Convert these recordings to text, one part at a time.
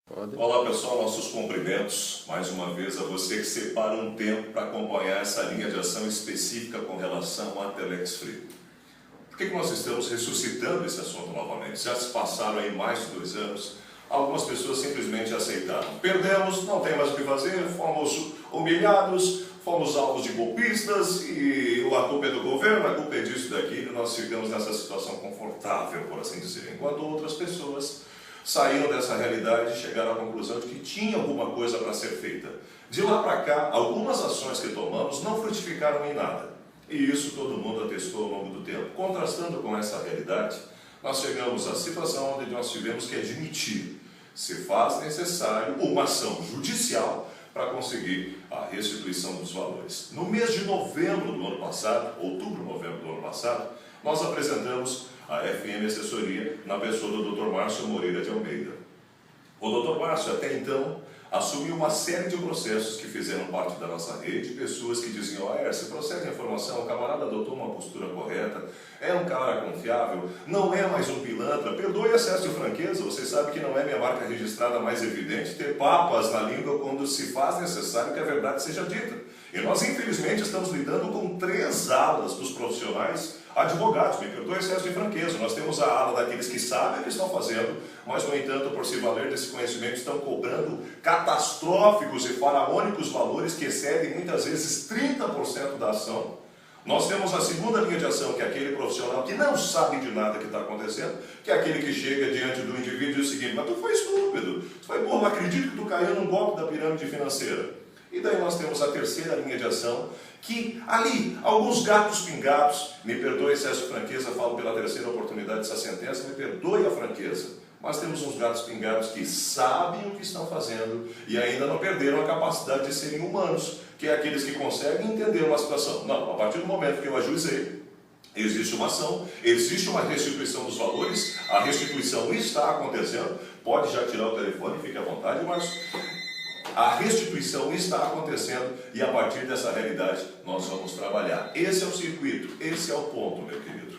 Pode. Olá pessoal, nossos cumprimentos mais uma vez a você que separa um tempo para acompanhar essa linha de ação específica com relação à Telex Free. Por que nós estamos ressuscitando esse assunto novamente? Já se passaram aí mais de 2 anos, algumas pessoas simplesmente aceitaram. Perdemos, não tem mais o que fazer, fomos humilhados, fomos alvos de golpistas e a culpa é do governo, a culpa é disso e daquilo, nós ficamos nessa situação confortável, por assim dizer, enquanto outras pessoas saíram dessa realidade e chegaram à conclusão de que tinha alguma coisa para ser feita. De lá para cá, algumas ações que tomamos não frutificaram em nada. E isso todo mundo atestou ao longo do tempo. Contrastando com essa realidade, nós chegamos à situação onde nós tivemos que admitir se faz necessário uma ação judicial para conseguir a restituição dos valores. No mês de novembro do ano passado, outubro, novembro do ano passado, nós apresentamos a FM Assessoria na pessoa do Dr. Márcio Moreira de Almeida. O Dr. Márcio, até então, assumiu uma série de processos que fizeram parte da nossa rede, pessoas que diziam, esse processo de informação, o camarada adotou uma postura correta, é um cara confiável, não é mais um pilantra, perdoe excesso de franqueza, você sabe que não é minha marca registrada mais evidente ter papas na língua quando se faz necessário que a verdade seja dita. E nós, infelizmente, estamos lidando com 3 alas dos profissionais advogados, me perdoe excesso de franqueza. Nós temos a ala daqueles que sabem o que estão fazendo, mas, no entanto, por se valer desse conhecimento, estão cobrando catastróficos e faraônicos valores que excedem, muitas vezes, 30% da ação. Nós temos a segunda linha de ação, que é aquele profissional que não sabe de nada que está acontecendo, que é aquele que chega diante do indivíduo e diz o seguinte, mas tu foi estúpido, tu foi burro, não acredito que tu caiu num golpe da pirâmide financeira. E daí nós temos a terceira linha de ação, que ali, alguns gatos pingados, me perdoe excesso de franqueza, falo pela terceira oportunidade dessa sentença, me perdoe a franqueza, mas temos uns gatos pingados que sabem o que estão fazendo e ainda não perderam a capacidade de serem humanos, que é aqueles que conseguem entender uma situação. Não, a partir do momento que eu ajuizei, existe uma ação, existe uma restituição dos valores, a restituição está acontecendo, pode já tirar o telefone, fique à vontade, mas a restituição está acontecendo e a partir dessa realidade nós vamos trabalhar. Esse é o circuito, esse é o ponto, meu querido.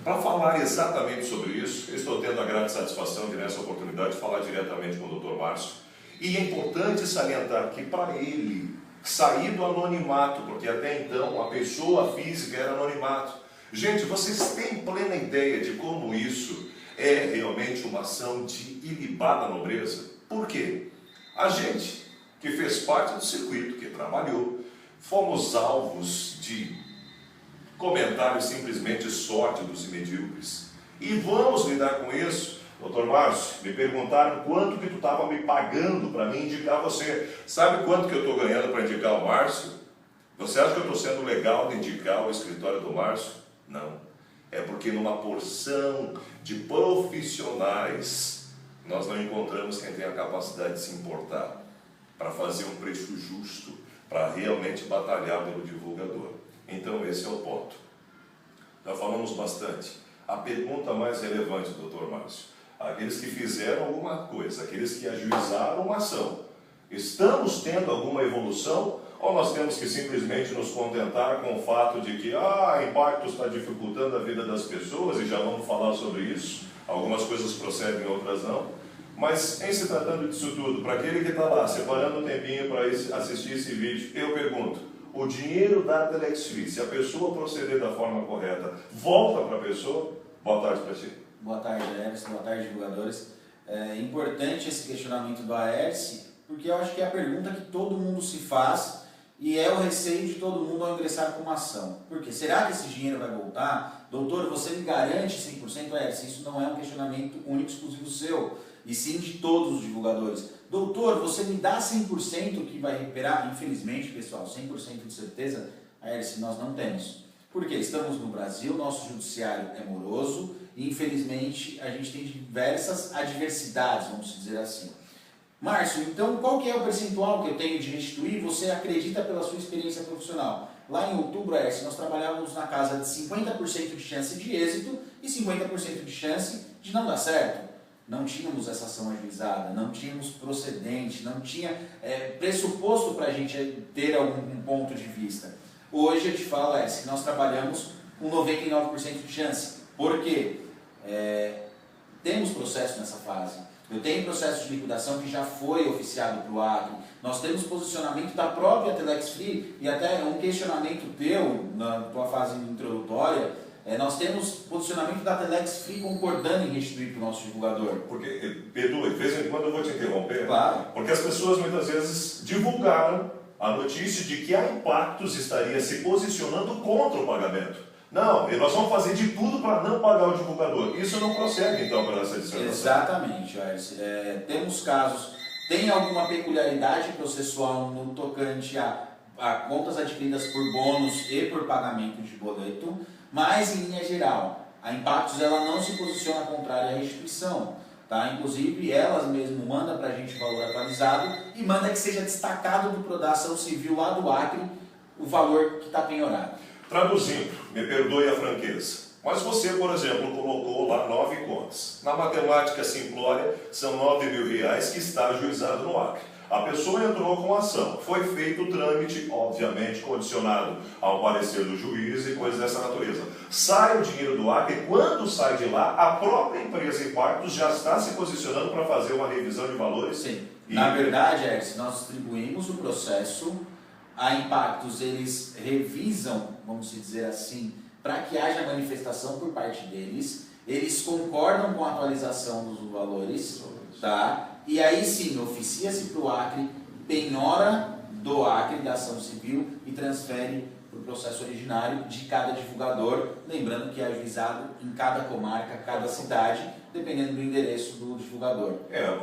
Para falar exatamente sobre isso, eu estou tendo a grande satisfação de, nessa oportunidade, falar diretamente com o Dr. Márcio. E é importante salientar que para ele sair do anonimato, porque até então a pessoa física era anonimato. Gente, vocês têm plena ideia de como isso é realmente uma ação de ilibada nobreza? Por quê? A gente que fez parte do circuito, que trabalhou, fomos alvos de comentários simplesmente sórdidos e medíocres. E vamos lidar com isso. Doutor Márcio, me perguntaram quanto que tu estava me pagando para me indicar você. Sabe quanto que eu estou ganhando para indicar o Márcio? Você acha que eu estou sendo legal de indicar o escritório do Márcio? Não. É porque numa porção de profissionais nós não encontramos quem tem a capacidade de se importar para fazer um preço justo, para realmente batalhar pelo divulgador. Então esse é o ponto. Já falamos bastante. A pergunta mais relevante, doutor Márcio, aqueles que fizeram alguma coisa, aqueles que ajuizaram uma ação, estamos tendo alguma evolução ou nós temos que simplesmente nos contentar com o fato de que impacto está dificultando a vida das pessoas e já vamos falar sobre isso, algumas coisas procedem, outras não. Mas, em se tratando disso tudo, para aquele que está lá, separando um tempinho para assistir esse vídeo, eu pergunto, o dinheiro da Telex Free, se a pessoa proceder da forma correta, volta para a pessoa? Boa tarde para ti. Boa tarde, Aércio. Boa tarde, divulgadores. É importante esse questionamento do Aércio, porque eu acho que é a pergunta que todo mundo se faz e é o receio de todo mundo ao ingressar com uma ação. Por quê? Será que esse dinheiro vai voltar? Doutor, você me garante 100%? Aércio, isso não é um questionamento único, exclusivo seu, e sim de todos os divulgadores. Doutor, você me dá 100% que vai recuperar? Infelizmente, pessoal, 100% de certeza, Aércio, nós não temos. Porque estamos no Brasil, nosso judiciário é moroso e, infelizmente, a gente tem diversas adversidades, vamos dizer assim. Márcio, então qual que é o percentual que eu tenho de restituir? Você acredita pela sua experiência profissional? Lá em outubro, Aércio, nós trabalhávamos na casa de 50% de chance de êxito e 50% de chance de não dar certo. Não tínhamos essa ação ajuizada, não tínhamos procedente, não tinha pressuposto para a gente ter algum ponto de vista. Hoje eu te falo, que nós trabalhamos com 99% de chance. Por quê? Temos processo nessa fase. Eu tenho processo de liquidação que já foi oficiado para o Acre. Nós temos posicionamento da própria Telex Free e até um questionamento teu na tua fase introdutória. Nós temos posicionamento da Telex Free concordando em restituir para o nosso divulgador. Porque, Pedro, de vez em quando eu vou te interromper, claro. Porque as pessoas muitas vezes divulgaram a notícia de que a Impactus estaria se posicionando contra o pagamento. Não, e nós vamos fazer de tudo para não pagar o divulgador. Isso não prossegue, então, para essa dissertação. Exatamente, temos casos, tem alguma peculiaridade processual no tocante a contas adquiridas por bônus e por pagamento de boleto, mas, em linha geral, a Impactus ela não se posiciona contrária à restituição. Tá? Inclusive, elas mesmo mandam para a gente o valor atualizado e manda que seja destacado da ação civil lá do Acre o valor que está penhorado. Traduzindo, me perdoe a franqueza, mas você, por exemplo, colocou lá 9 contas. Na matemática simplória, são R$9.000 que está ajuizado no Acre. A pessoa entrou com a ação, foi feito o trâmite, obviamente condicionado ao parecer do juiz e coisas dessa natureza. Sai o dinheiro do Acre e quando sai de lá, a própria empresa Impactus já está se posicionando para fazer uma revisão de valores? Sim. Na verdade, nós distribuímos o processo, a Impactus eles revisam, vamos dizer assim, para que haja manifestação por parte deles, eles concordam com a atualização dos valores, tá? E aí sim, oficia-se para o Acre, penhora do Acre da ação civil e transfere para o processo originário de cada divulgador, lembrando que é ajuizado em cada comarca, cada cidade, dependendo do endereço do divulgador.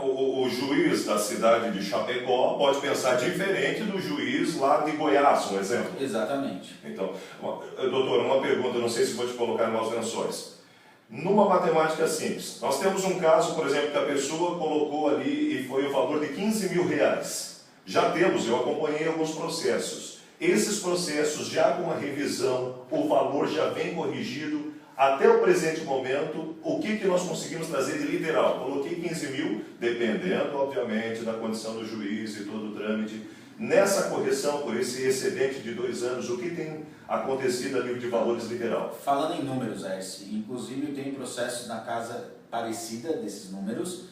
O juiz da cidade de Chapecó pode pensar diferente do juiz lá de Goiás, um exemplo. Exatamente. Então, doutor, uma pergunta, não sei se vou te colocar em maus lençóis. Numa matemática simples, nós temos um caso, por exemplo, que a pessoa colocou ali e foi o valor de R$15.000. Já temos, eu acompanhei alguns processos. Esses processos, já com a revisão, o valor já vem corrigido. Até o presente momento, o que nós conseguimos trazer de literal? Coloquei 15.000, dependendo, obviamente, da condição do juiz e todo o trâmite. Nessa correção, por esse excedente de 2 anos, o que tem acontecido a nível de valores literal? Falando em números, inclusive eu tenho processos na casa parecida desses números.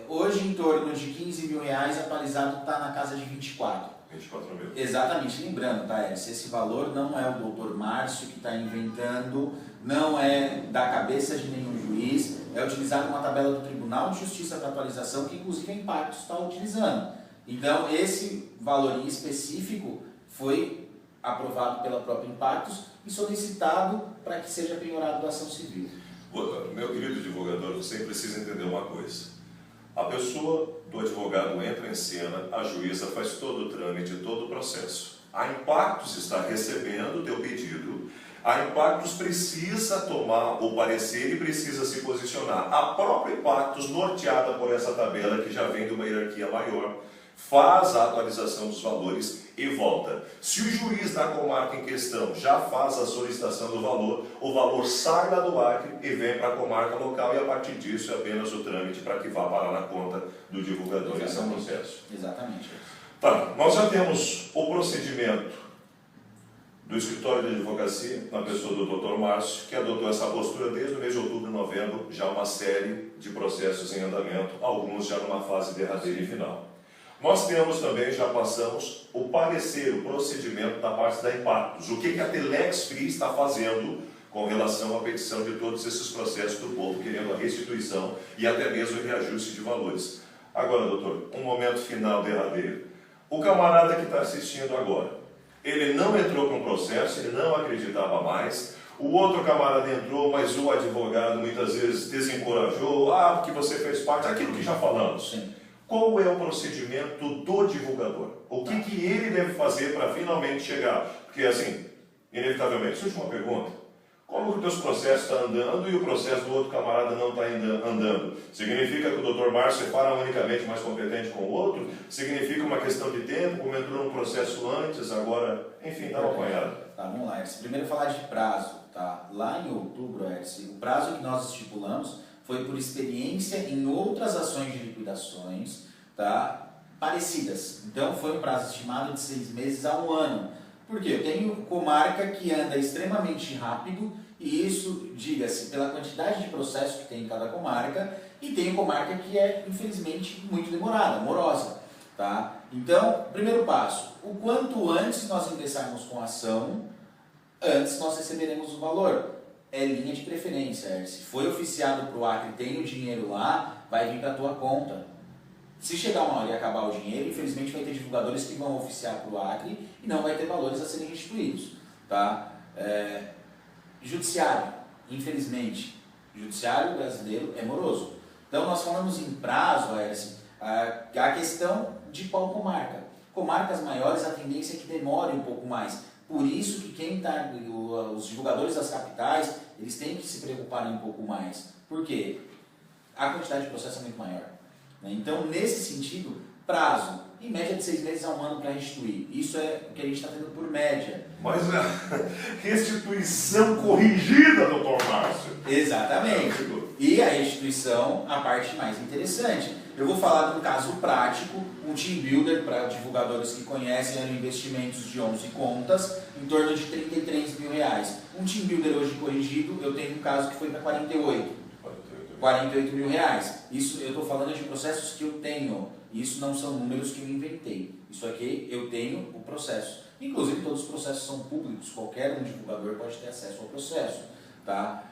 Hoje, em torno de R$15.000, atualizado está na casa de 24. 24 mil. Exatamente, lembrando, tá, esse valor não é o doutor Márcio que está inventando, não é da cabeça de nenhum juiz, é utilizado uma tabela do Tribunal de Justiça para atualização que inclusive a Impactus está utilizando. Então, esse valor em específico foi aprovado pela própria Impactus e solicitado para que seja penhorado da ação civil. Meu querido divulgador, você precisa entender uma coisa. A pessoa do advogado entra em cena, a juíza faz todo o trâmite, todo o processo. A Impactus está recebendo o teu pedido, a Impactus precisa tomar o parecer e precisa se posicionar. A própria Impactus, norteada por essa tabela que já vem de uma hierarquia maior, faz a atualização dos valores e volta. Se o juiz da comarca em questão já faz a solicitação do valor, o valor sai lá do Acre e vem para a comarca local e a partir disso é apenas o trâmite para que vá parar na conta do divulgador. Esse é o processo. Exatamente. Tá, nós já temos o procedimento do escritório de advocacia, na pessoa do Dr. Márcio, que adotou essa postura desde o mês de outubro e novembro, já uma série de processos em andamento, alguns já numa fase derradeira e final. Nós temos também, já passamos, o parecer, o procedimento da parte da Impactus. O que a Telex Free está fazendo com relação à petição de todos esses processos do povo, querendo a restituição e até mesmo o reajuste de valores. Agora, doutor, um momento final derradeiro. O camarada que está assistindo agora, ele não entrou com o processo, ele não acreditava mais. O outro camarada entrou, mas o advogado muitas vezes desencorajou. Porque você fez parte, aquilo que já falamos. Sim. Qual é o procedimento do divulgador? O que ele deve fazer para finalmente chegar? Porque assim, inevitavelmente, surge uma pergunta. Como que os teus processos estão andando e o processo do outro camarada não está andando? Significa que o Dr. Márcio é faraonicamente mais competente com o outro? Significa uma questão de tempo, como entrou num processo antes, agora... Enfim, dá uma apanhada. Tá, vamos lá, Edson. Primeiro falar de prazo. Tá? Lá em outubro, Edson, o prazo que nós estipulamos foi por experiência em outras ações de liquidações, tá, parecidas. Então, foi um prazo estimado de 6 meses a 1 ano. Por quê? Eu tenho comarca que anda extremamente rápido, e isso, diga-se, pela quantidade de processos que tem em cada comarca, e tem comarca que é, infelizmente, muito demorada, morosa. Tá? Então, primeiro passo, o quanto antes nós ingressarmos com a ação, antes nós receberemos o valor. É linha de preferência. Se foi oficiado para o Acre, tem o dinheiro lá, vai vir para a tua conta. Se chegar uma hora e acabar o dinheiro, infelizmente vai ter divulgadores que vão oficiar para o Acre e não vai ter valores a serem restituídos. Tá? Judiciário, infelizmente, o judiciário brasileiro é moroso. Então nós falamos em prazo, a questão de qual comarca. Comarcas maiores, a tendência é que demore um pouco mais. Por isso que os divulgadores das capitais, eles têm que se preocupar um pouco mais. Por quê? A quantidade de processo é muito maior. Né? Então, nesse sentido, prazo, em média de 6 meses a 1 ano para restituir. Isso é o que a gente está tendo por média. Mas a restituição corrigida, doutor Márcio. Exatamente. E a restituição, a parte mais interessante. Eu vou falar de um caso prático, um team builder, para divulgadores que conhecem, eram investimentos de 11 contas, em torno de R$33 mil. Um team builder hoje corrigido, eu tenho um caso que foi para 48 mil reais. Isso eu estou falando de processos que eu tenho, isso não são números que eu inventei. Isso aqui eu tenho o processo. Inclusive todos os processos são públicos, qualquer um divulgador pode ter acesso ao processo. Tá?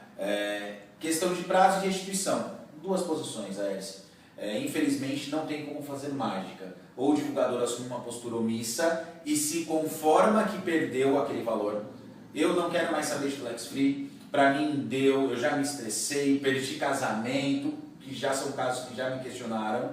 Questão de prazo de restituição, 2 posições, Aércio. Infelizmente não tem como fazer mágica. Ou o divulgador assume uma postura omissa e se conforma que perdeu aquele valor. Eu não quero mais saber de Telex Free, para mim deu, eu já me estressei, perdi casamento, que já são casos que já me questionaram.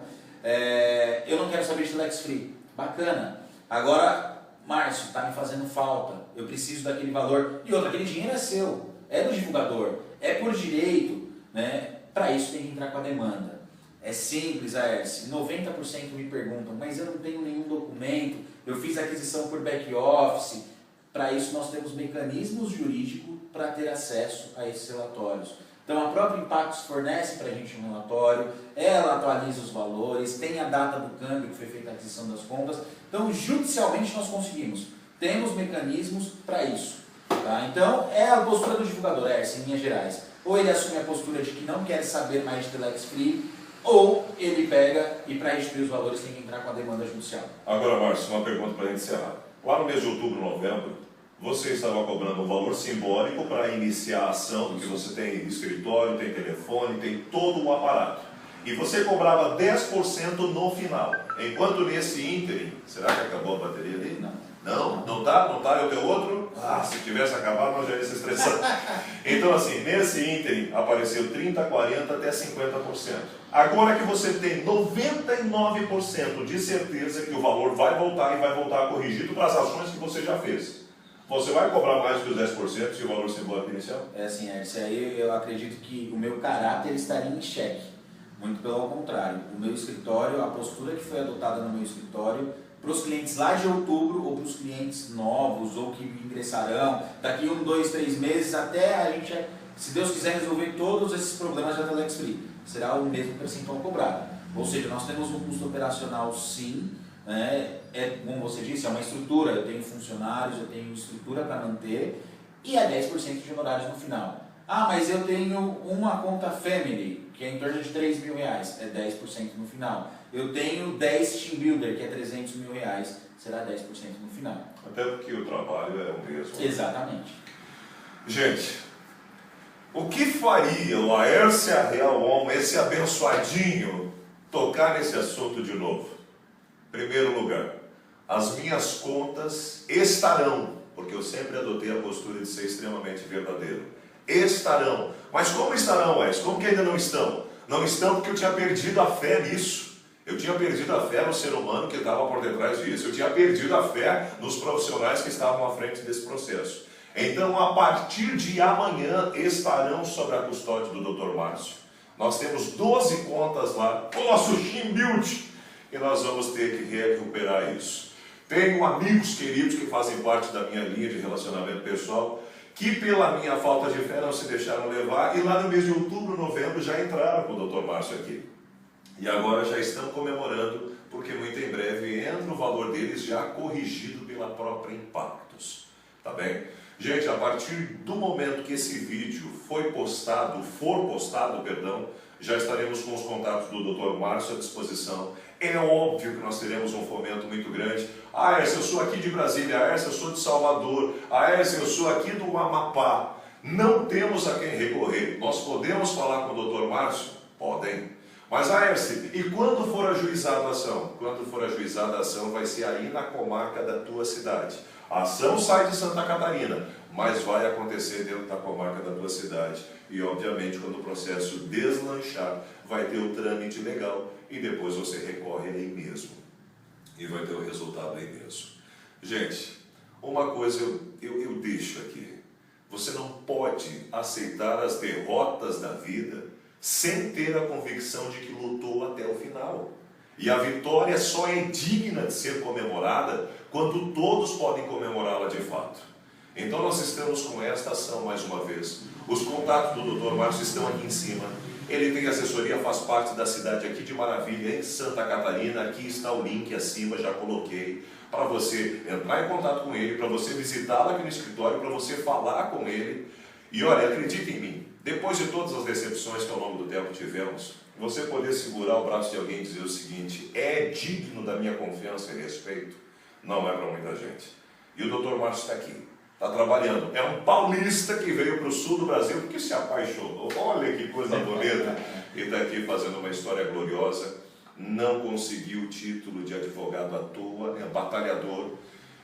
Eu não quero saber de Telex Free. Bacana. Agora, Márcio, está me fazendo falta, eu preciso daquele valor. E outro, aquele dinheiro é seu, é do divulgador, é por direito, né? Para isso tem que entrar com a demanda. É simples, Aércio. 90% me perguntam, mas eu não tenho nenhum documento, eu fiz aquisição por back-office. Para isso nós temos mecanismos jurídicos para ter acesso a esses relatórios. Então a própria Impactos fornece para a gente um relatório, ela atualiza os valores, tem a data do câmbio que foi feita a aquisição das contas. Então judicialmente nós conseguimos. Temos mecanismos para isso. Tá? Então é a postura do divulgador, Aércio, em linhas gerais. Ou ele assume a postura de que não quer saber mais de Telex Free, ou ele pega e para restituir os valores tem que entrar com a demanda judicial. Agora, Márcio, uma pergunta para a gente encerrar. Lá no mês de outubro, novembro, você estava cobrando um valor simbólico para iniciar a ação, porque você tem escritório, tem telefone, tem todo o aparato. E você cobrava 10% no final. Enquanto nesse ínterim, será que acabou a bateria ali? Não. Não tá? Não tá? E o teu outro? Se tivesse acabado, nós já ia se estressar. Então, assim, nesse ínterim apareceu 30%, 40% até 50%. Agora que você tem 99% de certeza que o valor vai voltar e vai voltar corrigido para as ações que você já fez, você vai cobrar mais que os 10% se o valor simbólico inicial? Assim, isso aí eu acredito que o meu caráter estaria em xeque. Muito pelo contrário. O meu escritório, a postura que foi adotada no meu escritório, para os clientes lá de outubro, ou para os clientes novos, ou que ingressarão daqui 1, 2, 3 meses, até a gente, se Deus quiser, resolver todos esses problemas da Telex Free, será o mesmo percentual cobrado. Ou seja, nós temos um custo operacional sim, né? Como você disse, é uma estrutura, eu tenho funcionários, eu tenho estrutura para manter, e é 10% de honorários no final. Ah, mas eu tenho uma conta family, que é em torno de R$3 mil, é 10% no final. Eu tenho 10 team builder, que é R$300 mil, será 10% no final. Até porque o trabalho é o mesmo. Exatamente. Gente, o que faria o Aércio Real Homo, esse abençoadinho, tocar nesse assunto de novo? Primeiro lugar, as minhas contas estarão, porque eu sempre adotei a postura de ser extremamente verdadeiro. Estarão. Mas como estarão, Aércio? Como que ainda não estão? Não estão porque eu tinha perdido a fé nisso. Eu tinha perdido a fé no ser humano que estava por detrás disso. Eu tinha perdido a fé nos profissionais que estavam à frente desse processo. Então, a partir de amanhã, estarão sob a custódia do Dr. Márcio. Nós temos 12 contas lá, o nosso team build, e nós vamos ter que recuperar isso. Tenho amigos queridos que fazem parte da minha linha de relacionamento pessoal, que pela minha falta de fé não se deixaram levar, e lá no mês de outubro, novembro, já entraram com o Dr. Márcio aqui. E agora já estão comemorando, porque muito em breve entra o valor deles já corrigido pela própria Impactos. Tá bem? Gente, a partir do momento que esse vídeo for postado, Já estaremos com os contatos do Dr. Márcio à disposição. É óbvio que nós teremos um fomento muito grande. Ah, essa eu sou aqui de Brasília, ah, essa eu sou de Salvador, ah, essa eu sou aqui do Amapá. Não temos a quem recorrer. Nós podemos falar com o Dr. Márcio? Podem. Mas, Aércio, e quando for ajuizada a ação? Quando for ajuizada a ação, vai ser aí na comarca da tua cidade. A ação sai de Santa Catarina, mas vai acontecer dentro da comarca da tua cidade. E, obviamente, quando o processo deslanchar, vai ter o trâmite legal e depois você recorre aí mesmo. E vai ter o resultado aí mesmo. Gente, uma coisa eu deixo aqui. Você não pode aceitar as derrotas da vida sem ter a convicção de que lutou até o final. E a vitória só é digna de ser comemorada quando todos podem comemorá-la de fato. Então nós estamos com esta ação mais uma vez. Os contatos do Dr. Márcio estão aqui em cima. Ele tem assessoria, faz parte da cidade aqui de Maravilha, em Santa Catarina. Aqui está o link acima, já coloquei, para você entrar em contato com ele, para você visitá-lo aqui no escritório, para você falar com ele. E olha, acredite em mim, depois de todas as decepções que ao longo do tempo tivemos, você poder segurar o braço de alguém e dizer o seguinte: é digno da minha confiança e respeito, não é para muita gente. E o Dr. Márcio está aqui, está trabalhando. É um paulista que veio para o sul do Brasil porque se apaixonou. Olha que coisa bonita. E está aqui fazendo uma história gloriosa. Não conseguiu o título de advogado à toa, é batalhador.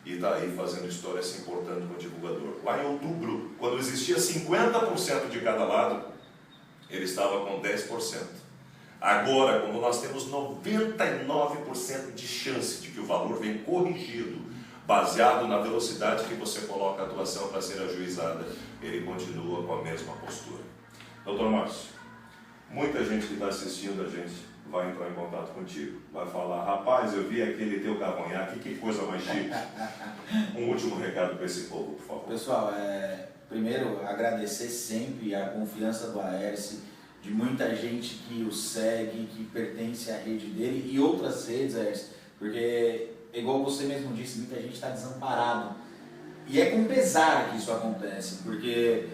E está aí fazendo história, se importando como divulgador. Lá em outubro, quando existia 50% de cada lado, ele estava com 10%. Agora, como nós temos 99% de chance de que o valor venha corrigido, baseado na velocidade que você coloca a atuação para ser ajuizada, ele continua com a mesma postura. Doutor Márcio, muita gente que está assistindo a gente vai entrar em contato contigo, vai falar: rapaz, eu vi aquele teu cavanhaque, que coisa mais chique. Um último recado para esse povo, por favor. Pessoal, primeiro agradecer sempre a confiança do Aércio, de muita gente que o segue, que pertence à rede dele e outras redes, Aércio, porque, igual você mesmo disse, muita gente está desamparado. E é com pesar que isso acontece, porque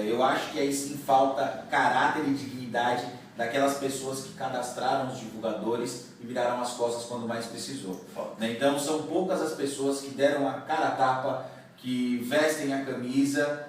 eu acho que aí sim falta caráter e dignidade daquelas pessoas que cadastraram os divulgadores e viraram as costas quando mais precisou. Então são poucas as pessoas que deram a cara a tapa, que vestem a camisa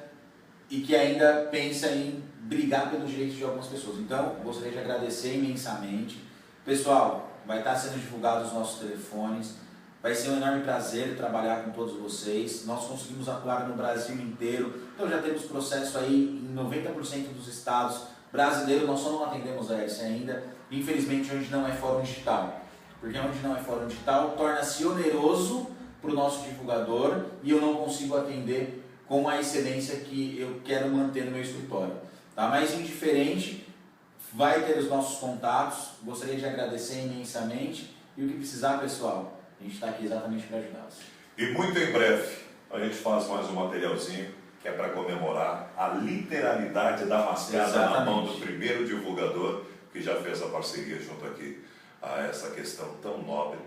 e que ainda pensam em brigar pelos direitos de algumas pessoas. Então, gostaria de agradecer imensamente. Pessoal, vai estar sendo divulgados os nossos telefones. Vai ser um enorme prazer trabalhar com todos vocês. Nós conseguimos atuar no Brasil inteiro. Então já temos processo aí em 90% dos estados brasileiros. Nós só não atendemos a Aércio ainda, infelizmente, onde não é fórum digital. Porque onde não é fórum digital, torna-se oneroso para o nosso divulgador e eu não consigo atender com a excelência que eu quero manter no meu escritório. Tá? Mas indiferente, vai ter os nossos contatos. Gostaria de agradecer imensamente. E o que precisar, pessoal, a gente está aqui exatamente para ajudá-los. E muito em breve a gente faz mais um materialzinho que é para comemorar a literalidade da mascada na mão do primeiro divulgador que já fez a parceria junto aqui a essa questão tão nobre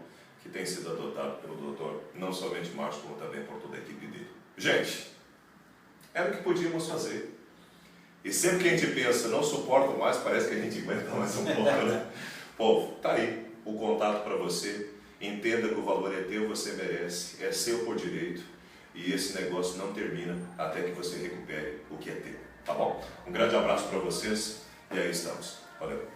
que tem sido adotado pelo doutor, não somente Márcio, como também por toda a equipe dele. Gente, era o que podíamos fazer. E sempre que a gente pensa, não suporto mais, parece que a gente aguenta mais um pouco, né? Povo, tá aí o contato para você. Entenda que o valor é teu, você merece, é seu por direito. E esse negócio não termina até que você recupere o que é teu. Tá bom? Um grande abraço para vocês e aí estamos. Valeu.